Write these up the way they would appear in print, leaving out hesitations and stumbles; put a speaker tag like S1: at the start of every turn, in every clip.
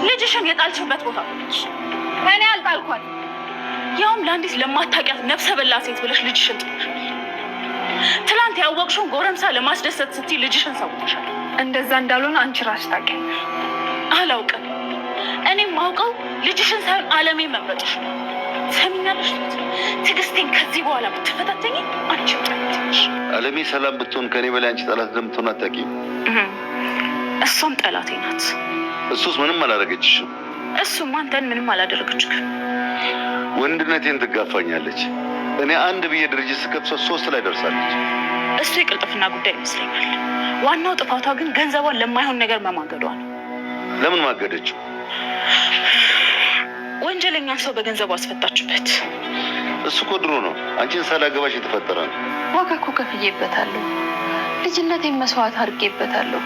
S1: ልጅሽን የጣልሽበት ቦታ ነች። እኔ አልጣልኳት። ያውም ለአንዲት ለማታውቂያት ነፍሰ በላ ሴት ብለሽ ልጅሽን ጥለሻል። ትላንት ያወቅሽውን ጎረምሳ ለማስደሰት ስትይ ልጅሽን ሰውተሻል።
S2: እንደዛ እንዳልሆነ አንቺ ራስሽ ታውቂያለሽ።
S1: አላውቅም። እኔም ማውቀው ልጅሽን ሳይሆን አለሜን መምረጥሽ ነው። ሰሚኛለሽ? ትዕግስቴን ከዚህ በኋላ ብትፈታተኝ አንቺ ጠላትሽ።
S3: አለሜ ሰላም ብትሆን ከኔ በላይ አንቺ ጠላት እንደምትሆን አታውቂም።
S1: እሷም ጠላቴ ናት።
S3: እሱስ ምንም አላደረገችሽም።
S1: እሱም አንተን ምንም አላደረገችም።
S3: ወንድነቴን ትጋፋኛለች። እኔ አንድ ብዬ ድርጅት ስከፍት 3 ላይ ደርሳለች።
S1: እሱ የቅልጥፍና ጉዳይ ይመስለኛል። ዋናው ጥፋቷ ግን ገንዘቧን ለማይሆን ነገር መማገዷ ነው።
S3: ለምን ማገደችው?
S1: ወንጀለኛን ሰው በገንዘቡ አስፈታችበት።
S3: እሱ እኮ ድሮ ነው። አንቺን ሳላገባሽ የተፈጠረ ነው።
S2: ዋጋ እኮ ከፍዬበታለሁ። ልጅነቴን መስዋዕት አድርጌበታለሁ።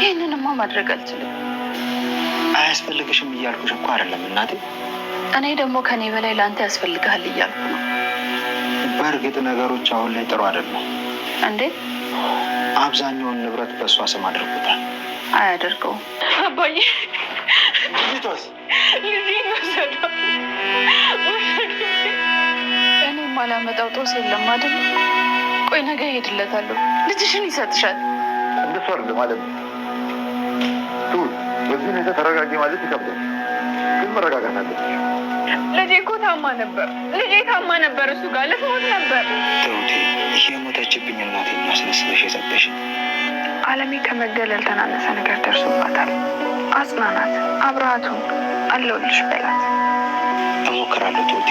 S2: ይህንንማ ማድረግ አልችልም።
S4: አያስፈልግሽም እያልኩሽ እኮ አይደለም እናቴ።
S2: እኔ ደግሞ ከኔ በላይ ለአንተ ያስፈልግሃል እያልኩ ነው።
S4: በእርግጥ ነገሮች አሁን ላይ ጥሩ አይደለም።
S2: እንዴ?
S4: አብዛኛውን ንብረት በእሷ ስም አድርጎታል።
S2: አያደርገውም።
S1: አባዬ
S4: ልጅቷስ
S1: ልጄን ወሰደው።
S2: እኔ ማላመጣው ጦስ የለም አይደል? ቆይ ነገ እሄድለታለሁ። ልጅሽን ይሰጥሻል።
S3: እንደሱ አይደለም ማለት ነው። በዚህ ሁኔታ ተረጋጊ ማለት ይከብዳል፣ ግን መረጋጋት አለብሽ።
S2: ልጄ እኮ ታማ ነበር። ልጄ ታማ ነበር። እሱ ጋር ልትሞት ነበር።
S4: ትሁቴ፣ ይሄ የሞተችብኝ እናቴን አስነስበሽ የሰጠሽ።
S2: አለሜ ከመገለል ተናነሰ ነገር ደርሶባታል። አጽናናት። አብረሃቱን አለሁልሽ በላት።
S4: እሞክራለሁ ትሁቴ።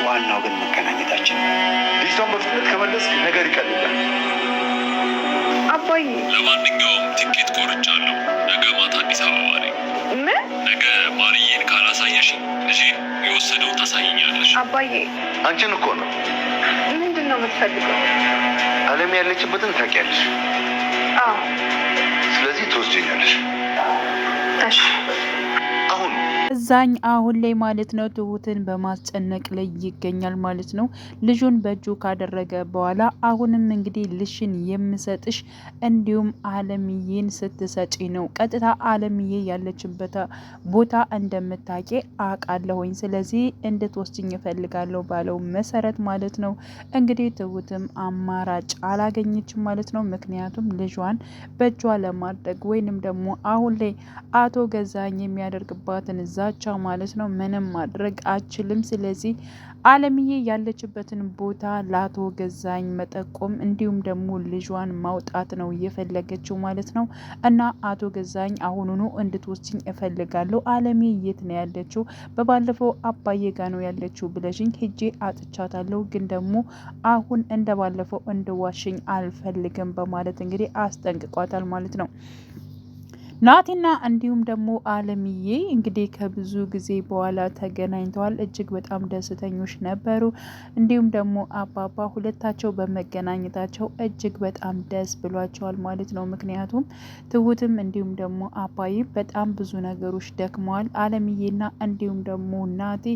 S4: ዋናው ግን መገናኘታችን።
S3: ልጅቷን በፍጥነት ከመለስክ ነገር ይቀልላል።
S2: አባዬ፣
S5: ለማንኛውም ትኬት ቆርጫለሁ። ነገ ማታ አዲስ አበባ ነኝ።
S2: ምን?
S5: ነገ ማርዬን ካላሳየሽ ልጄን የወሰደው ታሳይኛለሽ።
S2: አባዬ፣
S3: አንቺን እኮ ነው።
S2: ምንድን ነው የምትፈልገው?
S3: አለም ያለችበትን ታውቂያለሽ።
S2: አዎ።
S3: ስለዚህ ትወስጂኛለሽ።
S2: እሺ።
S3: አሁን
S6: እዛኝ አሁን ላይ ማለት ነው ትሁትን በማስጨነቅ ላይ ይገኛል ማለት ነው። ልጁን በእጁ ካደረገ በኋላ አሁንም እንግዲህ ልሽን የምሰጥሽ እንዲሁም አለምዬን ስትሰጪ ነው። ቀጥታ አለምዬ ያለችበት ቦታ እንደምታውቂ አውቃለሁኝ። ስለዚህ እንድትወስጂኝ እፈልጋለሁ ባለው መሰረት ማለት ነው እንግዲህ ትሁትም አማራጭ አላገኘችም ማለት ነው። ምክንያቱም ልጇን በእጇ ለማድረግ ወይንም ደግሞ አሁን ላይ አቶ ገዛኝ የሚያደርግባትን ዛቻ ማለት ነው ምንም ማድረግ አችልም። ስለዚህ አለምዬ ያለችበትን ቦታ ለአቶ ገዛኝ መጠቆም እንዲሁም ደግሞ ልጇን ማውጣት ነው እየፈለገችው ማለት ነው። እና አቶ ገዛኝ አሁኑኑ እንድትወስኝ እፈልጋለሁ። አለምዬ የት ነው ያለችው? በባለፈው አባዬ ጋ ነው ያለችው ብለሽኝ ሄጄ አጥቻታለሁ፣ ግን ደግሞ አሁን እንደ ባለፈው እንድዋሽኝ አልፈልግም በማለት እንግዲህ አስጠንቅቋታል ማለት ነው። ናቲና እንዲሁም ደግሞ አለምዬ እንግዲህ ከብዙ ጊዜ በኋላ ተገናኝተዋል። እጅግ በጣም ደስተኞች ነበሩ። እንዲሁም ደግሞ አባባ ሁለታቸው በመገናኘታቸው እጅግ በጣም ደስ ብሏቸዋል ማለት ነው። ምክንያቱም ትሁትም እንዲሁም ደግሞ አባይ በጣም ብዙ ነገሮች ደክመዋል። አለምዬና እንዲሁም ደግሞ ናቲ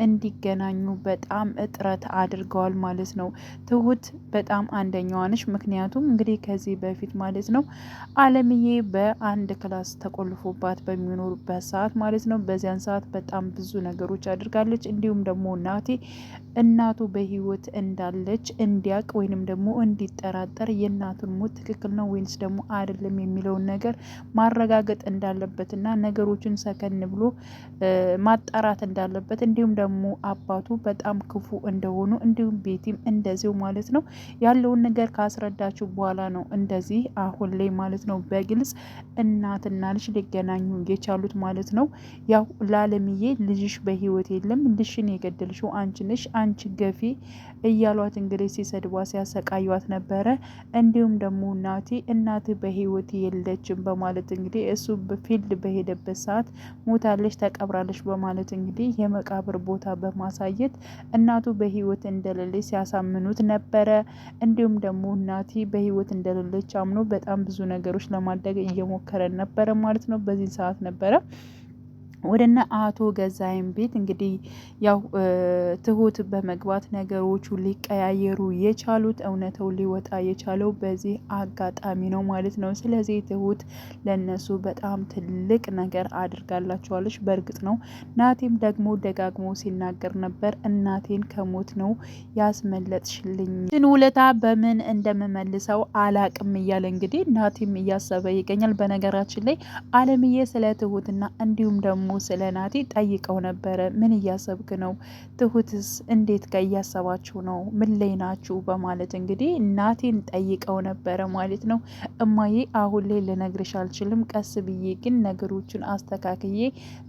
S6: እንዲገናኙ በጣም እጥረት አድርገዋል ማለት ነው። ትሁት በጣም አንደኛዋ ነች። ምክንያቱም እንግዲህ ከዚህ በፊት ማለት ነው አለምዬ በአንድ ክላስ ተቆልፎባት በሚኖሩበት ሰዓት ማለት ነው በዚያን ሰዓት በጣም ብዙ ነገሮች አድርጋለች። እንዲሁም ደግሞ ናቲ እናቱ በህይወት እንዳለች እንዲያውቅ ወይንም ደግሞ እንዲጠራጠር የእናቱን ሞት ትክክል ነው ወይንስ ደግሞ አይደለም የሚለውን ነገር ማረጋገጥ እንዳለበትና ነገሮችን ሰከን ብሎ ማጣራት እንዳለበት እንዲሁም ደግሞ አባቱ በጣም ክፉ እንደሆኑ እንዲሁም ቤቲም እንደዚሁ ማለት ነው ያለውን ነገር ካስረዳችሁ በኋላ ነው እንደዚህ አሁን ላይ ማለት ነው በግልጽ እናትና ልጅ ሊገናኙ የቻሉት ማለት ነው። ያው ለአለምዬ ልጅሽ በህይወት የለም፣ ልጅሽን የገደልሽው አንቺ ነሽ፣ አንቺ ገፊ እያሏት እንግዲህ ሲሰድቧት ሲያሰቃዩት ነበረ። እንዲሁም ደግሞ ናቲ እናት በህይወት የለችም በማለት እንግዲህ እሱ በፊልድ በሄደበት ሰዓት ሞታለች፣ ተቀብራለች በማለት እንግዲህ የመቃብር ቦታ በማሳየት እናቱ በህይወት እንደሌለች ሲያሳምኑት ነበረ። እንዲሁም ደግሞ ናቲ በህይወት እንደሌለች አምኖ በጣም ብዙ ነገሮች ለማድረግ እየሞከረ ነበረ ማለት ነው። በዚህ ሰዓት ነበረ ወደነ አቶ ገዛይም ቤት እንግዲህ ያው ትሁት በመግባት ነገሮቹ ሊቀያየሩ የቻሉት እውነታው ሊወጣ የቻለው በዚህ አጋጣሚ ነው ማለት ነው። ስለዚህ ትሁት ለነሱ በጣም ትልቅ ነገር አድርጋላቸዋለች። በእርግጥ ነው ናቴም ደግሞ ደጋግሞ ሲናገር ነበር፣ እናቴን ከሞት ነው ያስመለጥሽልኝ፣ ውለታ በምን እንደምመልሰው አላቅም እያለ እንግዲህ ናቴም እያሰበ ይገኛል። በነገራችን ላይ አለምዬ ስለ ትሁትና እንዲሁም ደግሞ ስለ ናቲ ጠይቀው ነበረ። ምን እያሰብክ ነው? ትሁትስ እንዴት እያሰባችሁ ነው? ምን ላይ ናችሁ? በማለት እንግዲህ ናቴን ጠይቀው ነበረ ማለት ነው። እማዬ አሁን ላይ ልነግርሽ አልችልም፣ ቀስ ብዬ ግን ነገሮችን አስተካክዬ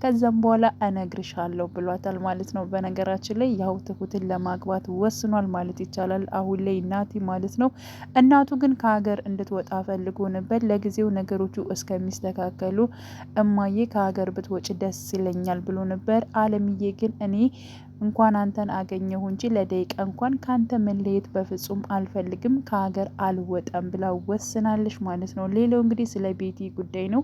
S6: ከዛም በኋላ እነግርሻለሁ ብሏታል ማለት ነው። በነገራችን ላይ ያው ትሁትን ለማግባት ወስኗል ማለት ይቻላል አሁን ላይ ናቲ ማለት ነው። እናቱ ግን ከሀገር እንድትወጣ ፈልጎ ነበር። ለጊዜው ነገሮቹ እስከሚስተካከሉ እማዬ ከሀገር ብትወጭ ደስ ይለኛል ብሎ ነበር። አለምዬ ግን እኔ እንኳን አንተን አገኘሁ እንጂ ለደቂቃ እንኳን ካንተ መለየት በፍጹም አልፈልግም፣ ከሀገር አልወጣም ብላ ወስናለች ማለት ነው። ሌላው እንግዲህ ስለ ቤቲ ጉዳይ ነው።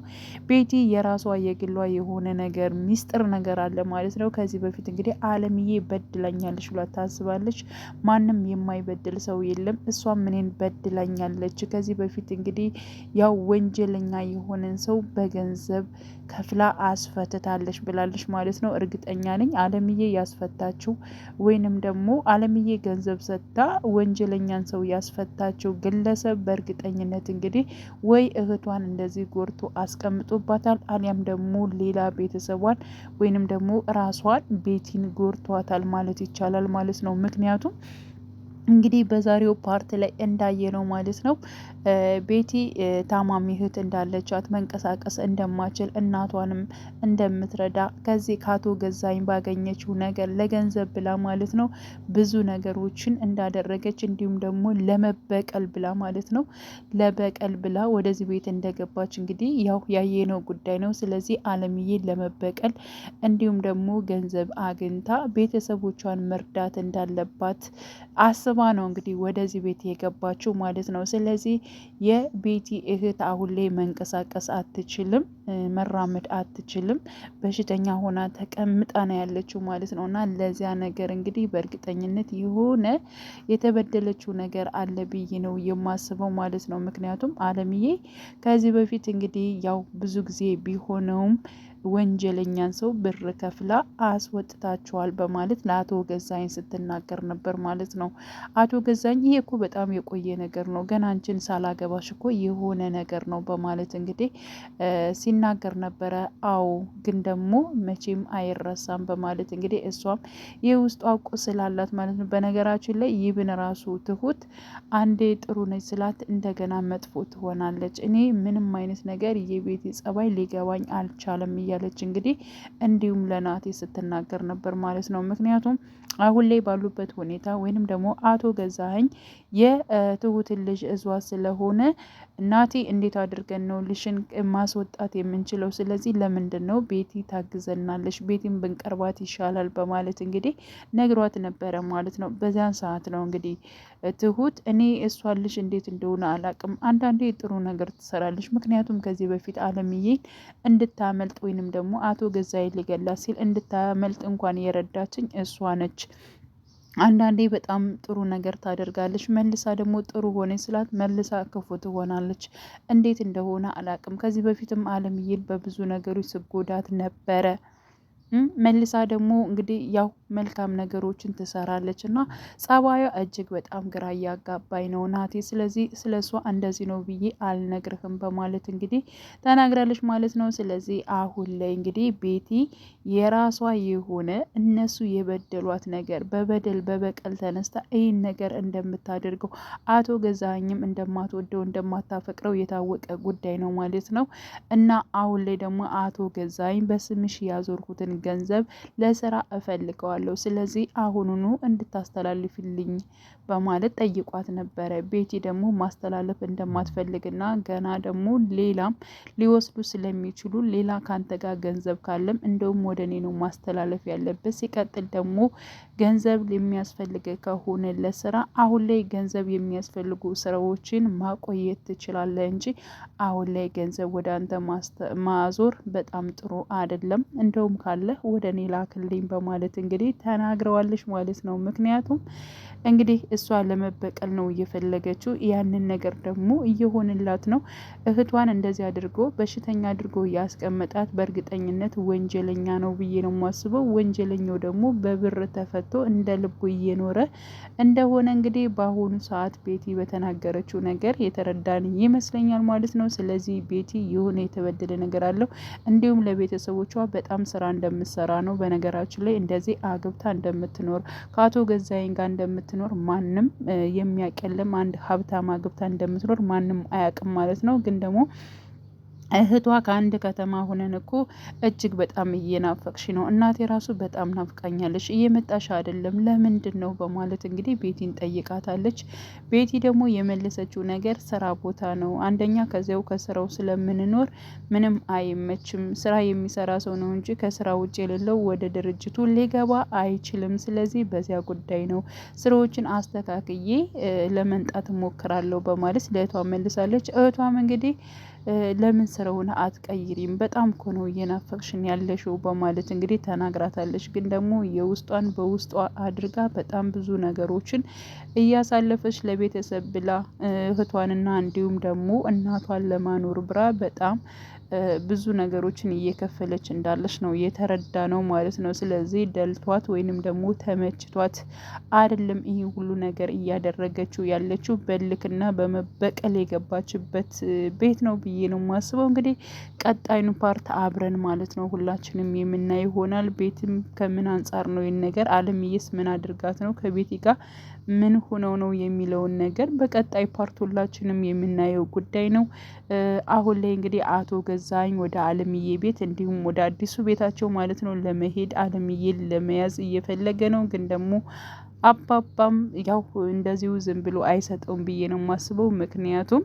S6: ቤቲ የራሷ የግሏ የሆነ ነገር ሚስጥር ነገር አለ ማለት ነው። ከዚህ በፊት እንግዲህ አለምዬ በድላኛለች ብላ ታስባለች። ማንም የማይበድል ሰው የለም፣ እሷም እኔን በድላኛለች። ከዚህ በፊት እንግዲህ ያው ወንጀለኛ የሆነን ሰው በገንዘብ ከፍላ አስፈትታለች ብላለች ማለት ነው። እርግጠኛ ነኝ አለምዬ ያስፈታችው ወይንም ደግሞ አለምዬ ገንዘብ ሰጥታ ወንጀለኛን ሰው ያስፈታችው ግለሰብ በእርግጠኝነት እንግዲህ ወይ እህቷን እንደዚህ ጎርቶ አስቀምጦባታል፣ አሊያም ደግሞ ሌላ ቤተሰቧን ወይንም ደግሞ ራሷን ቤቲን ጎርቷታል ማለት ይቻላል ማለት ነው። ምክንያቱም እንግዲህ በዛሬው ፓርት ላይ እንዳየነው ማለት ነው ቤቲ ታማሚ እህት እንዳለቻት መንቀሳቀስ እንደማችል እናቷንም እንደምትረዳ ከዚህ ከአቶ ገዛኝ ባገኘችው ነገር ለገንዘብ ብላ ማለት ነው ብዙ ነገሮችን እንዳደረገች እንዲሁም ደግሞ ለመበቀል ብላ ማለት ነው ለበቀል ብላ ወደዚህ ቤት እንደገባች እንግዲህ ያው ያየነው ጉዳይ ነው። ስለዚህ አለምዬን ለመበቀል እንዲሁም ደግሞ ገንዘብ አግኝታ ቤተሰቦቿን መርዳት እንዳለባት አስባ ነው እንግዲህ ወደዚህ ቤት የገባችው ማለት ነው። ስለዚህ የቤቲ እህት አሁን ላይ መንቀሳቀስ አትችልም፣ መራመድ አትችልም፣ በሽተኛ ሆና ተቀምጣ ነው ያለችው ማለት ነው። እና ለዚያ ነገር እንግዲህ በእርግጠኝነት የሆነ የተበደለችው ነገር አለ ብዬ ነው የማስበው ማለት ነው። ምክንያቱም አለምዬ ከዚህ በፊት እንግዲህ ያው ብዙ ጊዜ ቢሆነውም ወንጀለኛን ሰው ብር ከፍላ አስወጥታቸዋል በማለት ለአቶ ገዛኝ ስትናገር ነበር ማለት ነው። አቶ ገዛኝ ይሄ እኮ በጣም የቆየ ነገር ነው፣ ገና አንቺን ሳላገባሽ እኮ የሆነ ነገር ነው በማለት እንግዲህ ሲናገር ነበረ። አዎ ግን ደግሞ መቼም አይረሳም በማለት እንግዲህ እሷም የውስጧ ቁስል አላት ማለት ነው። በነገራችን ላይ ይብን ራሱ ትሁት አንዴ ጥሩ ነች ስላት እንደገና መጥፎ ትሆናለች። እኔ ምንም አይነት ነገር የቤት ጸባይ ሊገባኝ አልቻለም እያለች እንግዲህ እንዲሁም ለናቴ ስትናገር ነበር ማለት ነው። ምክንያቱም አሁን ላይ ባሉበት ሁኔታ ወይንም ደግሞ አቶ ገዛኸኝ የትሁትን ልጅ እዟ ስለሆነ ናቴ እንዴት አድርገን ነው ልሽን ማስወጣት የምንችለው? ስለዚህ ለምንድን ነው ቤቲ ታግዘናለች፣ ቤቲን ብንቀርባት ይሻላል በማለት እንግዲህ ነግሯት ነበረ ማለት ነው። በዚያን ሰዓት ነው እንግዲህ ትሁት እኔ እሷን ልጅ እንዴት እንደሆነ አላቅም፣ አንዳንዴ ጥሩ ነገር ትሰራለች። ምክንያቱም ከዚህ በፊት አለምዬ እንድታመልጥ ወይንም ደግሞ አቶ ገዛኸኝ ሊገላት ሲል እንድታመልጥ እንኳን የረዳችኝ እሷ ነች። አንዳንዴ በጣም ጥሩ ነገር ታደርጋለች፣ መልሳ ደግሞ ጥሩ ሆነ ስላት መልሳ ክፉ ትሆናለች። እንዴት እንደሆነ አላቅም። ከዚህ በፊትም አለምዬን በብዙ ነገሮች ስጎዳት ነበረ። መልሳ ደግሞ እንግዲህ ያው መልካም ነገሮችን ትሰራለች እና ጸባዩ እጅግ በጣም ግራ እያጋባኝ ነው ናቴ። ስለዚህ ስለ እሷ እንደዚህ ነው ብዬ አልነግርህም በማለት እንግዲህ ተናግራለች ማለት ነው። ስለዚህ አሁን ላይ እንግዲህ ቤቲ የራሷ የሆነ እነሱ የበደሏት ነገር በበደል በበቀል ተነስታ ይህን ነገር እንደምታደርገው አቶ ገዛኸኝም እንደማትወደው እንደማታፈቅረው የታወቀ ጉዳይ ነው ማለት ነው። እና አሁን ላይ ደግሞ አቶ ገዛኸኝ በስምሽ ያዞርኩትን ገንዘብ ለስራ እፈልገዋለሁ፣ ስለዚህ አሁኑኑ እንድታስተላልፊልኝ በማለት ጠይቋት ነበረ። ቤቲ ደግሞ ማስተላለፍ እንደማትፈልግና ገና ደግሞ ሌላም ሊወስዱ ስለሚችሉ ሌላ ካንተ ጋር ገንዘብ ካለም እንደውም ወደ እኔ ነው ማስተላለፍ ያለበት። ሲቀጥል ደግሞ ገንዘብ የሚያስፈልግ ከሆነ ለስራ አሁን ላይ ገንዘብ የሚያስፈልጉ ስራዎችን ማቆየት ትችላለህ እንጂ አሁን ላይ ገንዘብ ወደ አንተ ማዞር በጣም ጥሩ አይደለም። እንደውም ካለ ወደ እኔ ላክልኝ በማለት እንግዲህ ተናግረዋለች ማለት ነው። ምክንያቱም እንግዲህ እሷ ለመበቀል ነው እየፈለገችው። ያንን ነገር ደግሞ እየሆንላት ነው። እህቷን እንደዚህ አድርጎ በሽተኛ አድርጎ ያስቀመጣት በእርግጠኝነት ወንጀለኛ ነው ብዬ ነው የማስበው። ወንጀለኛው ደግሞ በብር ተፈቶ እንደ ልቡ እየኖረ እንደሆነ እንግዲህ በአሁኑ ሰዓት ቤቲ በተናገረችው ነገር የተረዳን ይመስለኛል ማለት ነው። ስለዚህ ቤቲ የሆነ የተበደለ ነገር አለው። እንዲሁም ለቤተሰቦቿ በጣም ስራ እንደምትሰራ ነው። በነገራችን ላይ እንደዚህ አግብታ እንደምትኖር ከአቶ ገዛኸኝ ጋር እንደምትኖር ማንም የሚያቀልም አንድ ሀብታም አግብታ እንደምትኖር ማንም አያውቅም ማለት ነው። ግን ደግሞ እህቷ ከአንድ ከተማ ሆነን እኮ እጅግ በጣም እየናፈቅሽ ነው፣ እናቴ ራሱ በጣም ናፍቃኛለች፣ እየመጣሽ አይደለም ለምንድን ነው በማለት እንግዲህ ቤቲን ጠይቃታለች። ቤቲ ደግሞ የመለሰችው ነገር ስራ ቦታ ነው፣ አንደኛ ከዚያው ከስራው ስለምንኖር ምንም አይመችም፣ ስራ የሚሰራ ሰው ነው እንጂ ከስራ ውጭ የሌለው ወደ ድርጅቱ ሊገባ አይችልም፣ ስለዚህ በዚያ ጉዳይ ነው ስራዎችን አስተካክዬ ለመንጣት ሞክራለሁ በማለት ለእህቷ መልሳለች። እህቷም እንግዲህ ለምን ስራውን አትቀይሪም? በጣም እኮ ነው እየናፈቅሽን ያለሽው በማለት እንግዲህ ተናግራታለች። ግን ደግሞ የውስጧን በውስጧ አድርጋ በጣም ብዙ ነገሮችን እያሳለፈች ለቤተሰብ ብላ እህቷንና እንዲሁም ደግሞ እናቷን ለማኖር ብራ በጣም ብዙ ነገሮችን እየከፈለች እንዳለች ነው የተረዳ ነው ማለት ነው። ስለዚህ ደልቷት ወይንም ደግሞ ተመችቷት አይደለም ይሄ ሁሉ ነገር እያደረገችው ያለችው በልክና በመበቀል የገባችበት ቤት ነው ብዬ ነው የማስበው። እንግዲህ ቀጣዩን ፓርት አብረን ማለት ነው ሁላችንም የምናይ ይሆናል። ቤትም ከምን አንጻር ነው ይህን ነገር አለምዬስ ምን አድርጋት ነው ከቤቲ ጋር ምን ሆነው ነው የሚለውን ነገር በቀጣይ ፓርት ሁላችንም የምናየው ጉዳይ ነው። አሁን ላይ እንግዲህ አቶ ገዛኸኝ ወደ አለምዬ ቤት እንዲሁም ወደ አዲሱ ቤታቸው ማለት ነው ለመሄድ አለምዬን ለመያዝ እየፈለገ ነው። ግን ደግሞ አባባም ያው እንደዚሁ ዝም ብሎ አይሰጠውም ብዬ ነው የማስበው። ምክንያቱም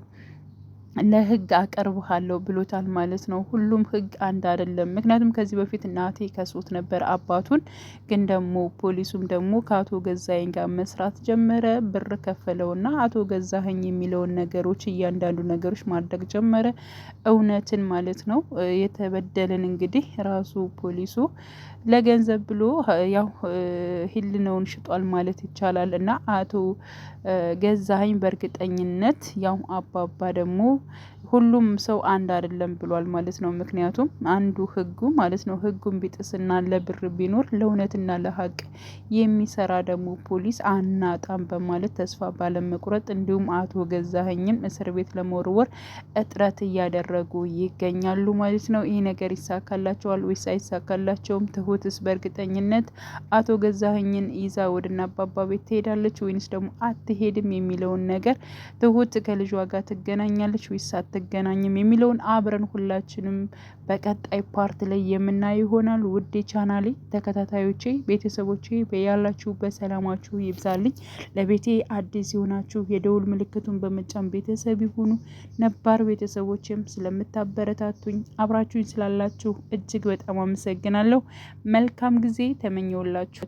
S6: ለህግ አቀርብሃለሁ ብሎታል ማለት ነው። ሁሉም ህግ አንድ አይደለም። ምክንያቱም ከዚህ በፊት እናቴ ከሶት ነበር አባቱን። ግን ደግሞ ፖሊሱም ደግሞ ከአቶ ገዛኸኝ ጋር መስራት ጀመረ። ብር ከፈለውና አቶ ገዛኸኝ የሚለውን ነገሮች እያንዳንዱ ነገሮች ማድረግ ጀመረ። እውነትን ማለት ነው የተበደለን እንግዲህ ራሱ ፖሊሱ ለገንዘብ ብሎ ያው ህልናውን ሽጧል ማለት ይቻላል። እና አቶ ገዛኸኝ በእርግጠኝነት ያው አባባ ደግሞ ሁሉም ሰው አንድ አይደለም ብሏል ማለት ነው። ምክንያቱም አንዱ ህጉ ማለት ነው ህጉን ቢጥስና ለብር ቢኖር ለእውነትና ለሀቅ የሚሰራ ደግሞ ፖሊስ አናጣም በማለት ተስፋ ባለመቁረጥ እንዲሁም አቶ ገዛኸኝን እስር ቤት ለመወርወር እጥረት እያደረጉ ይገኛሉ ማለት ነው። ይህ ነገር ይሳካላቸዋል ወይስ አይሳካላቸውም? ትሁትስ በእርግጠኝነት አቶ ገዛኸኝን ይዛ ወደና አባባ ቤት ትሄዳለች ወይንስ ደግሞ አትሄድም የሚለውን ነገር ትሁት ከልጇ ጋር ትገናኛለች ወይስ አትገናኝም የሚለውን አብረን ሁላችንም በቀጣይ ፓርት ላይ የምናየው ይሆናል። ውዴ ቻናሌ ተከታታዮቼ ቤተሰቦቼ በያላችሁ በሰላማችሁ ይብዛልኝ። ለቤቴ አዲስ የሆናችሁ የደውል ምልክቱን በመጫን ቤተሰብ ይሁኑ። ነባር ቤተሰቦችም ስለምታበረታቱኝ አብራችሁኝ ስላላችሁ እጅግ በጣም አመሰግናለሁ። መልካም ጊዜ ተመኘውላችሁ።